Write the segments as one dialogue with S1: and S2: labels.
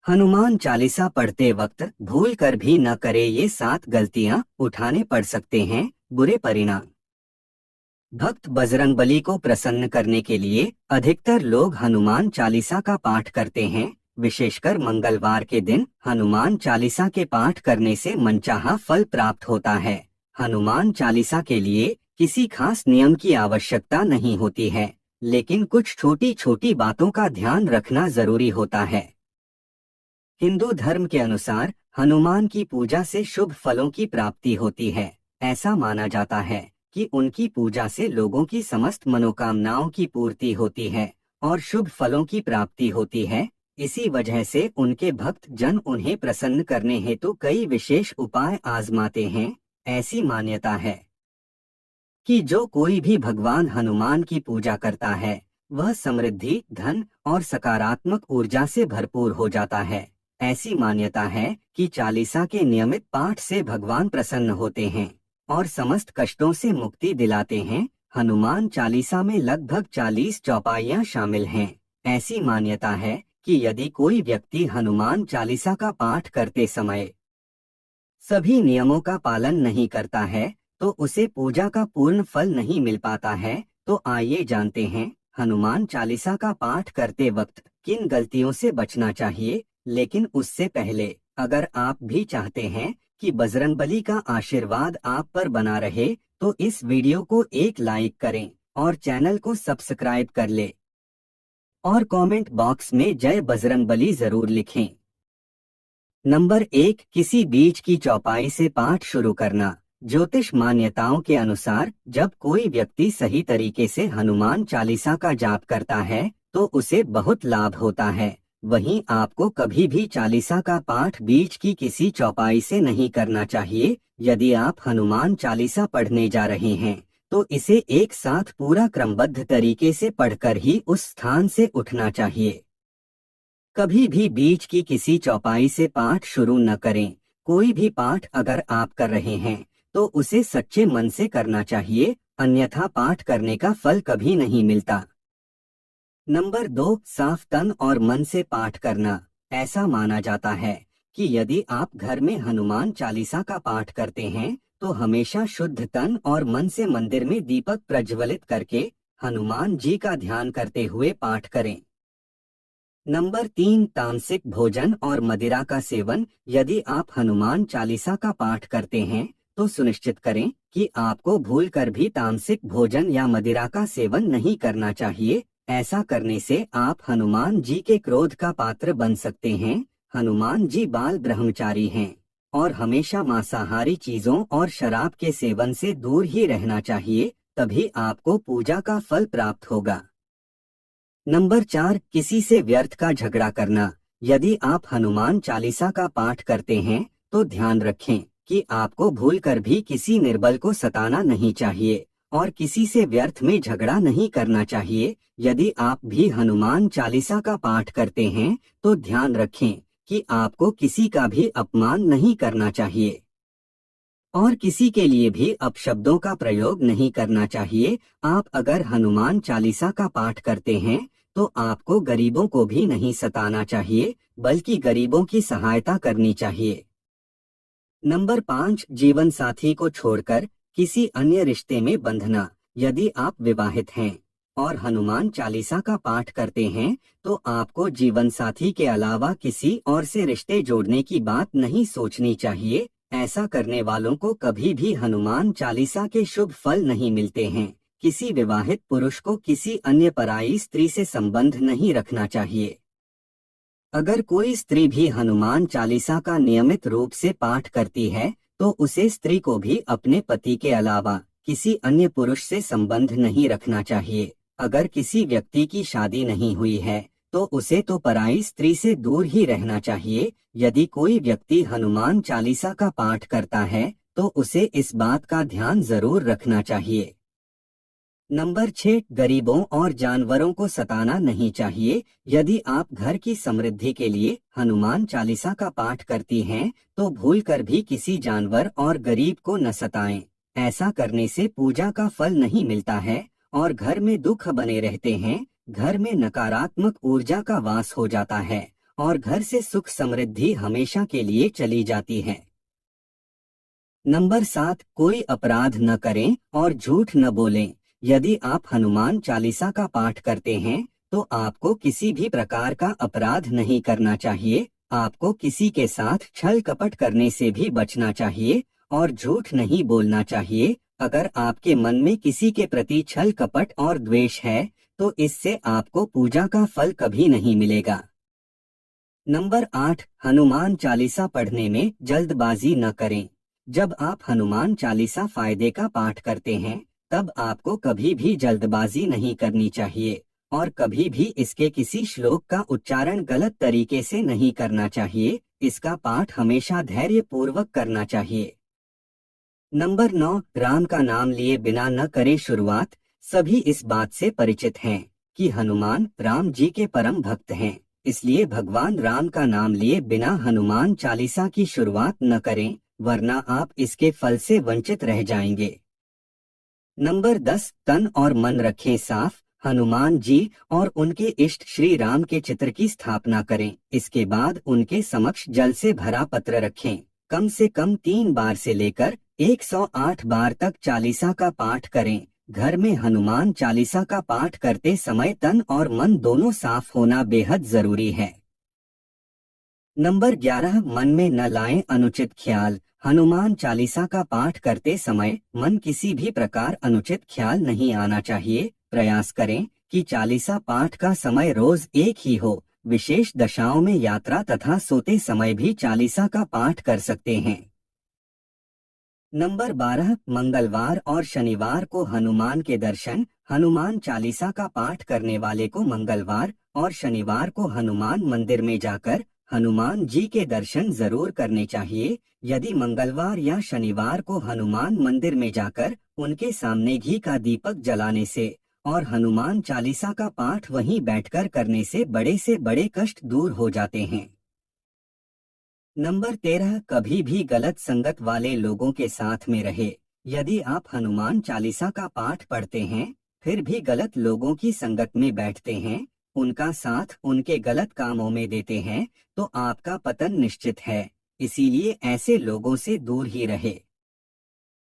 S1: हनुमान चालीसा पढ़ते वक्त भूल कर भी न करे ये 7 गलतियां, उठाने पड़ सकते हैं बुरे परिणाम। भक्त बजरंगबली को प्रसन्न करने के लिए अधिकतर लोग हनुमान चालीसा का पाठ करते हैं। विशेषकर मंगलवार के दिन हनुमान चालीसा के पाठ करने से मनचाहा फल प्राप्त होता है। हनुमान चालीसा के लिए किसी खास नियम की आवश्यकता नहीं होती है, लेकिन कुछ छोटी छोटी बातों का ध्यान रखना जरूरी होता है। हिंदू धर्म के अनुसार हनुमान की पूजा से शुभ फलों की प्राप्ति होती है। ऐसा माना जाता है कि उनकी पूजा से लोगों की समस्त मनोकामनाओं की पूर्ति होती है और शुभ फलों की प्राप्ति होती है। इसी वजह से उनके भक्त जन उन्हें प्रसन्न करने हेतु कई विशेष उपाय आजमाते हैं। ऐसी मान्यता है कि जो कोई भी भगवान हनुमान की पूजा करता है वह समृद्धि, धन और सकारात्मक ऊर्जा से भरपूर हो जाता है। ऐसी मान्यता है कि चालीसा के नियमित पाठ से भगवान प्रसन्न होते हैं और समस्त कष्टों से मुक्ति दिलाते हैं। हनुमान चालीसा में लगभग 40 चौपाइयां शामिल हैं। ऐसी मान्यता है कि यदि कोई व्यक्ति हनुमान चालीसा का पाठ करते समय सभी नियमों का पालन नहीं करता है तो उसे पूजा का पूर्ण फल नहीं मिल पाता है। तो आइए जानते हैं हनुमान चालीसा का पाठ करते वक्त किन गलतियों से बचना चाहिए। लेकिन उससे पहले अगर आप भी चाहते हैं कि बजरंगबली का आशीर्वाद आप पर बना रहे तो इस वीडियो को एक लाइक करें और चैनल को सब्सक्राइब कर ले और कमेंट बॉक्स में जय बजरंगबली जरूर लिखें। नंबर 1, किसी बीच की चौपाई से पाठ शुरू करना। ज्योतिष मान्यताओं के अनुसार जब कोई व्यक्ति सही तरीके से हनुमान चालीसा का जाप करता है तो उसे बहुत लाभ होता है। वहीं आपको कभी भी चालीसा का पाठ बीच की किसी चौपाई से नहीं करना चाहिए। यदि आप हनुमान चालीसा पढ़ने जा रहे हैं तो इसे एक साथ पूरा क्रमबद्ध तरीके से पढ़कर ही उस स्थान से उठना चाहिए। कभी भी बीच की किसी चौपाई से पाठ शुरू न करें। कोई भी पाठ अगर आप कर रहे हैं तो उसे सच्चे मन से करना चाहिए, अन्यथा पाठ करने का फल कभी नहीं मिलता। नंबर 2, साफ तन और मन से पाठ करना। ऐसा माना जाता है कि यदि आप घर में हनुमान चालीसा का पाठ करते हैं तो हमेशा शुद्ध तन और मन से मंदिर में दीपक प्रज्वलित करके हनुमान जी का ध्यान करते हुए पाठ करें। नंबर 3, तामसिक भोजन और मदिरा का सेवन। यदि आप हनुमान चालीसा का पाठ करते हैं तो सुनिश्चित करें कि आपको भूलकर भी तामसिक भोजन या मदिरा का सेवन नहीं करना चाहिए। ऐसा करने से आप हनुमान जी के क्रोध का पात्र बन सकते हैं। हनुमान जी बाल ब्रह्मचारी हैं और हमेशा मांसाहारी चीजों और शराब के सेवन से दूर ही रहना चाहिए, तभी आपको पूजा का फल प्राप्त होगा। नंबर 4, किसी से व्यर्थ का झगड़ा करना। यदि आप हनुमान चालीसा का पाठ करते हैं तो ध्यान रखें कि आपको भूलकर भी किसी निर्बल को सताना नहीं चाहिए और किसी से व्यर्थ में झगड़ा नहीं करना चाहिए। यदि आप भी हनुमान चालीसा का पाठ करते हैं तो ध्यान रखें कि आपको किसी का भी अपमान नहीं करना चाहिए और किसी के लिए भी अपशब्दों का प्रयोग नहीं करना चाहिए। आप अगर हनुमान चालीसा का पाठ करते हैं तो आपको गरीबों को भी नहीं सताना चाहिए, बल्कि गरीबों की सहायता करनी चाहिए। नंबर 5, जीवन साथी को छोड़कर किसी अन्य रिश्ते में बंधना। यदि आप विवाहित हैं और हनुमान चालीसा का पाठ करते हैं तो आपको जीवन साथी के अलावा किसी और से रिश्ते जोड़ने की बात नहीं सोचनी चाहिए। ऐसा करने वालों को कभी भी हनुमान चालीसा के शुभ फल नहीं मिलते हैं। किसी विवाहित पुरुष को किसी अन्य पराई स्त्री से संबंध नहीं रखना चाहिए। अगर कोई स्त्री भी हनुमान चालीसा का नियमित रूप से पाठ करती है तो उसे स्त्री को भी अपने पति के अलावा किसी अन्य पुरुष से संबंध नहीं रखना चाहिए। अगर किसी व्यक्ति की शादी नहीं हुई है तो उसे तो पराई स्त्री से दूर ही रहना चाहिए। यदि कोई व्यक्ति हनुमान चालीसा का पाठ करता है तो उसे इस बात का ध्यान जरूर रखना चाहिए। नंबर 6, गरीबों और जानवरों को सताना नहीं चाहिए। यदि आप घर की समृद्धि के लिए हनुमान चालीसा का पाठ करती हैं तो भूलकर भी किसी जानवर और गरीब को न सताएं। ऐसा करने से पूजा का फल नहीं मिलता है और घर में दुख बने रहते हैं। घर में नकारात्मक ऊर्जा का वास हो जाता है और घर से सुख समृद्धि हमेशा के लिए चली जाती है। नंबर 7, कोई अपराध न करें और झूठ न बोलें। यदि आप हनुमान चालीसा का पाठ करते हैं तो आपको किसी भी प्रकार का अपराध नहीं करना चाहिए। आपको किसी के साथ छल कपट करने से भी बचना चाहिए और झूठ नहीं बोलना चाहिए। अगर आपके मन में किसी के प्रति छल कपट और द्वेष है तो इससे आपको पूजा का फल कभी नहीं मिलेगा। नंबर 8, हनुमान चालीसा पढ़ने में जल्दबाजी न करें। जब आप हनुमान चालीसा फायदे का पाठ करते हैं तब आपको कभी भी जल्दबाजी नहीं करनी चाहिए और कभी भी इसके किसी श्लोक का उच्चारण गलत तरीके से नहीं करना चाहिए। इसका पाठ हमेशा धैर्य पूर्वक करना चाहिए। नंबर 9, राम का नाम लिए बिना न करे शुरुआत। सभी इस बात से परिचित हैं कि हनुमान राम जी के परम भक्त हैं, इसलिए भगवान राम का नाम लिए बिना हनुमान चालीसा की शुरुआत न करें, वरना आप इसके फल से वंचित रह जाएंगे। नंबर 10, तन और मन रखें साफ। हनुमान जी और उनके इष्ट श्री राम के चित्र की स्थापना करें। इसके बाद उनके समक्ष जल से भरा पत्र रखें। कम से कम 3 बार से लेकर 108 बार तक चालीसा का पाठ करें। घर में हनुमान चालीसा का पाठ करते समय तन और मन दोनों साफ होना बेहद जरूरी है। नंबर 11, मन में न लाएं अनुचित ख्याल। हनुमान चालीसा का पाठ करते समय मन किसी भी प्रकार अनुचित ख्याल नहीं आना चाहिए। प्रयास करें कि चालीसा पाठ का समय रोज एक ही हो। विशेष दशाओं में यात्रा तथा सोते समय भी चालीसा का पाठ कर सकते हैं। नंबर 12, मंगलवार और शनिवार को हनुमान के दर्शन। हनुमान चालीसा का पाठ करने वाले को मंगलवार और शनिवार को हनुमान मंदिर में जाकर हनुमान जी के दर्शन जरूर करने चाहिए। यदि मंगलवार या शनिवार को हनुमान मंदिर में जाकर उनके सामने घी का दीपक जलाने से और हनुमान चालीसा का पाठ वहीं बैठकर करने से बड़े कष्ट दूर हो जाते हैं। नंबर 13, कभी भी गलत संगत वाले लोगों के साथ में रहे। यदि आप हनुमान चालीसा का पाठ पढ़ते हैं फिर भी गलत लोगों की संगत में बैठते हैं, उनका साथ उनके गलत कामों में देते हैं तो आपका पतन निश्चित है। इसीलिए ऐसे लोगों से दूर ही रहे।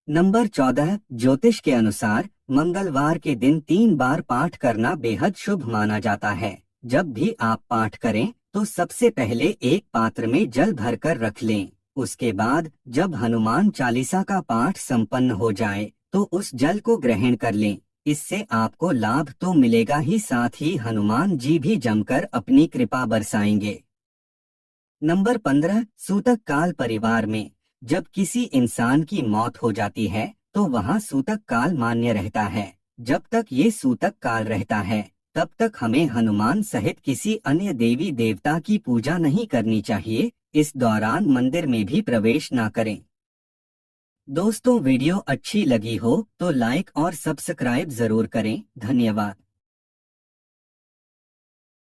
S1: नंबर 14, ज्योतिष के अनुसार मंगलवार के दिन 3 बार पाठ करना बेहद शुभ माना जाता है। जब भी आप पाठ करें तो सबसे पहले एक पात्र में जल भरकर रख लें। उसके बाद जब हनुमान चालीसा का पाठ संपन्न हो जाए तो उस जल को ग्रहण कर लें। इससे आपको लाभ तो मिलेगा ही, साथ ही हनुमान जी भी जमकर अपनी कृपा बरसाएंगे। नंबर 15, सूतक काल। परिवार में जब किसी इंसान की मौत हो जाती है तो वहाँ सूतक काल मान्य रहता है। जब तक ये सूतक काल रहता है तब तक हमें हनुमान सहित किसी अन्य देवी देवता की पूजा नहीं करनी चाहिए। इस दौरान मंदिर में भी प्रवेश ना करें। दोस्तों, वीडियो अच्छी लगी हो तो लाइक और सब्सक्राइब जरूर करें। धन्यवाद।